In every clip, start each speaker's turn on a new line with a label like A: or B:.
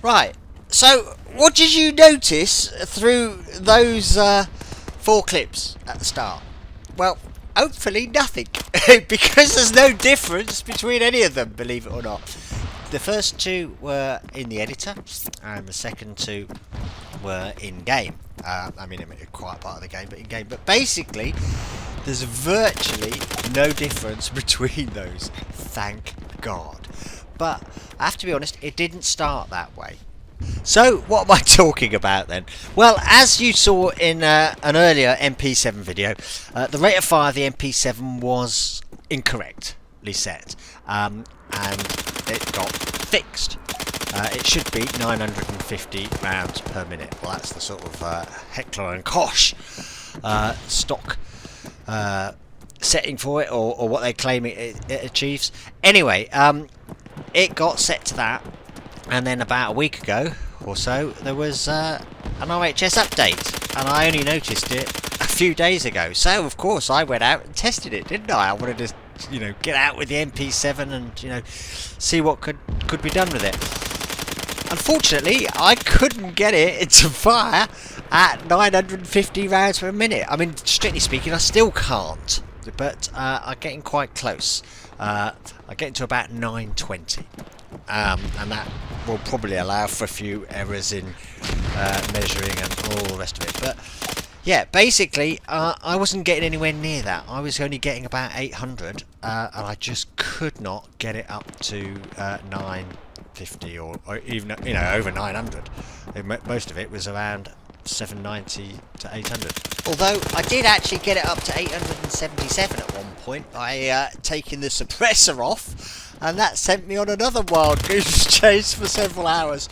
A: Right, so what did you notice through those 4 clips at the start? Well, hopefully nothing, because there's no difference between any of them, believe it or not. The first 2 were in the editor, and the second 2 were in-game. I mean, quite part of the game, but in-game. But basically, there's virtually no difference between those, thank God. But I have to be honest, it didn't start that way. So what am I talking about then? Well, as you saw in an earlier MP7 video, the rate of fire of the MP7 was incorrectly set, and it got fixed. It should be 950 rounds per minute. Well, that's the sort of Heckler and Koch stock setting for it, or what they claim it achieves. Anyway, it got set to that, and then about a week ago or so there was an RHS update, and I only noticed it a few days ago. So of course I went out and tested it, didn't I? I wanted to, get out with the MP7 and see what could be done with it. Unfortunately, I couldn't get it into fire at 950 rounds per minute. I mean, strictly speaking, I still can't, but I'm getting quite close. I'm getting to about 920, and that will probably allow for a few errors in measuring and all the rest of it. But yeah, basically, I wasn't getting anywhere near that. I was only getting about 800, and I just could not get it up to 950 or even over 900. Most of it was around 790 to 800. Although I did actually get it up to 877 at one point by taking the suppressor off, and that sent me on another wild goose chase for several hours.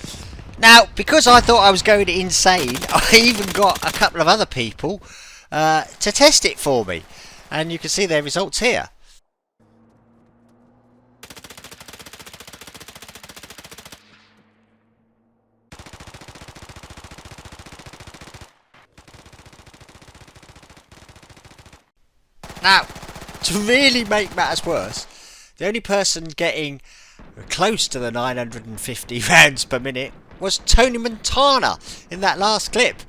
A: Now, because I thought I was going insane, I even got a couple of other people to test it for me, and you can see their results here. Now, to really make matters worse, the only person getting close to the 950 rounds per minute was tonimontana in that last clip.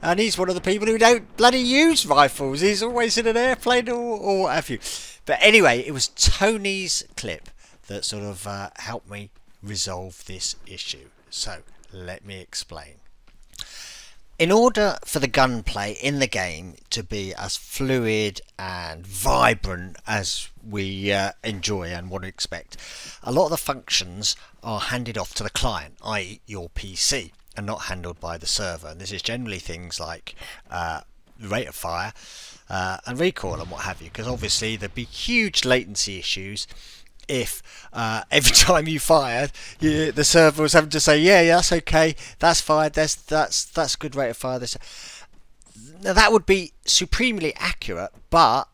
A: And he's one of the people who don't bloody use rifles. He's always in an airplane or what have you. But anyway, it was Tony's clip that sort of helped me resolve this issue. So, let me explain. In order for the gunplay in the game to be as fluid and vibrant as we enjoy and want to expect, a lot of the functions are handed off to the client, i.e. your PC, and not handled by the server. And this is generally things like rate of fire and recoil and what have you, because obviously there'd be huge latency issues if every time you fired, the server was having to say, yeah, that's okay, that's fine, that's good rate of fire. Now that would be supremely accurate, but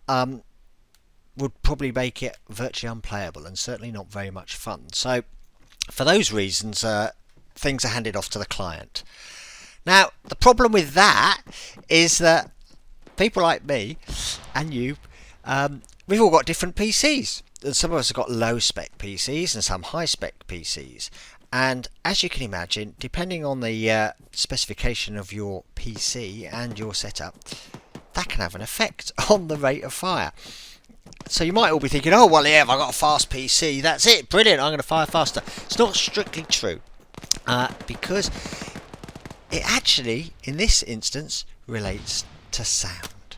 A: would probably make it virtually unplayable and certainly not very much fun. So for those reasons, things are handed off to the client. Now the problem with that is that people like me and you, we've all got different PCs. Some of us have got low spec PCs and some high spec PCs, and as you can imagine, depending on the specification of your PC and your setup, that can have an effect on the rate of fire. So you might all be thinking, oh well, yeah, if I've got a fast PC, that's it, brilliant, I'm going to fire faster. It's not strictly true, because it actually in this instance relates to sound,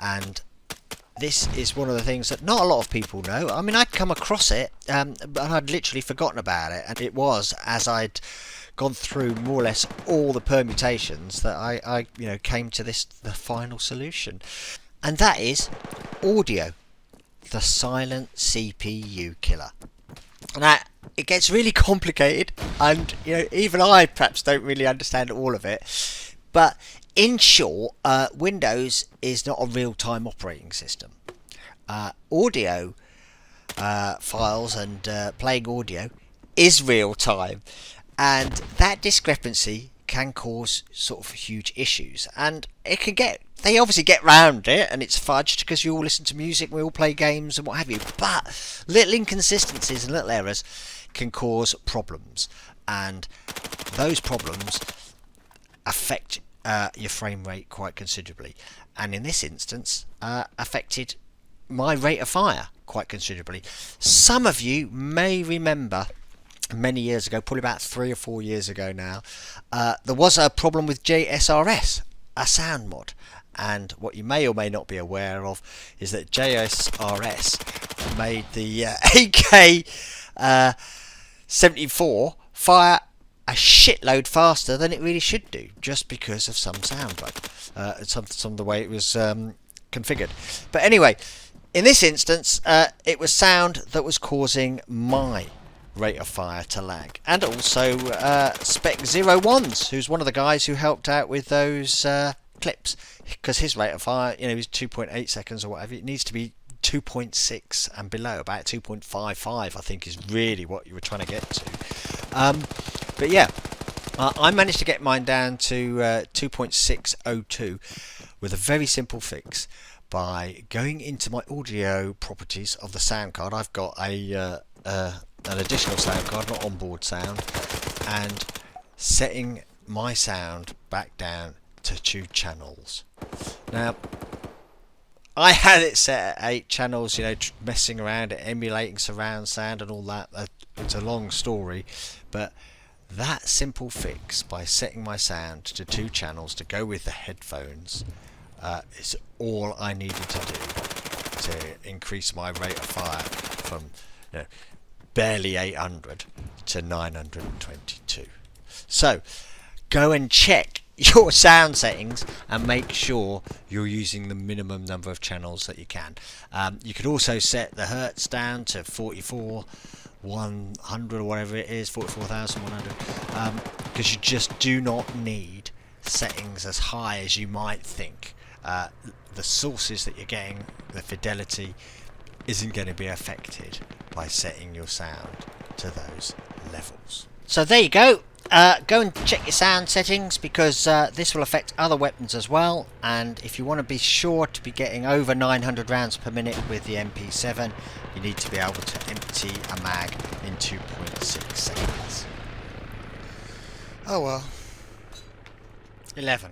A: and this is one of the things that not a lot of people know. I mean, I'd come across it, but I'd literally forgotten about it. And it was as I'd gone through more or less all the permutations that I came to the final solution. And that is audio, the silent CPU killer. Now, it gets really complicated, and even I perhaps don't really understand all of it. But in short, Windows is not a real-time operating system. Audio files and playing audio is real-time, and that discrepancy can cause sort of huge issues. And they obviously get round it, and it's fudged because you all listen to music, we all play games and what have you. But little inconsistencies and little errors can cause problems, and those problems affect your frame rate quite considerably, and in this instance affected my rate of fire quite considerably. Some of you may remember many years ago, probably about 3 or 4 years ago now, there was a problem with JSRS, a sound mod. And what you may or may not be aware of is that JSRS made the AK-74 fire a shitload faster than it really should do, just because of some sound bug, some of the way it was configured. But anyway, in this instance, it was sound that was causing my rate of fire to lag, and also Spec01s, who's one of the guys who helped out with those clips, because his rate of fire, you know, is 2.8 seconds or whatever. It needs to be 2.6 and below, about 2.55 I think is really what you were trying to get to. But yeah, I managed to get mine down to 2.602 with a very simple fix by going into my audio properties of the sound card. I've got an additional sound card, not onboard sound, and setting my sound back down to 2 channels. Now, I had it set at 8 channels, you know, messing around, emulating surround sound and all that. It's a long story, but that simple fix by setting my sound to 2 channels to go with the headphones is all I needed to do to increase my rate of fire from, you know, barely 800 to 922. So go and check your sound settings and make sure you're using the minimum number of channels that you can. You could also set the hertz down to 44,100 or whatever it is, 44,100, because you just do not need settings as high as you might think. The sources that you're getting, the fidelity, isn't going to be affected by setting your sound to those levels. So there you go. Go and check your sound settings, because this will affect other weapons as well, and if you want to be sure to be getting over 900 rounds per minute with the MP7, you need to be able to empty a mag in 2.6 seconds. Oh well. 11.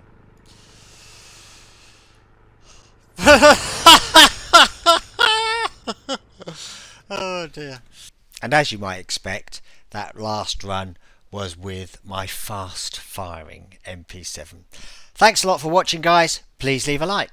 A: Oh dear. And as you might expect, that last run was with my fast firing MP7. Thanks a lot for watching, guys. Please leave a like.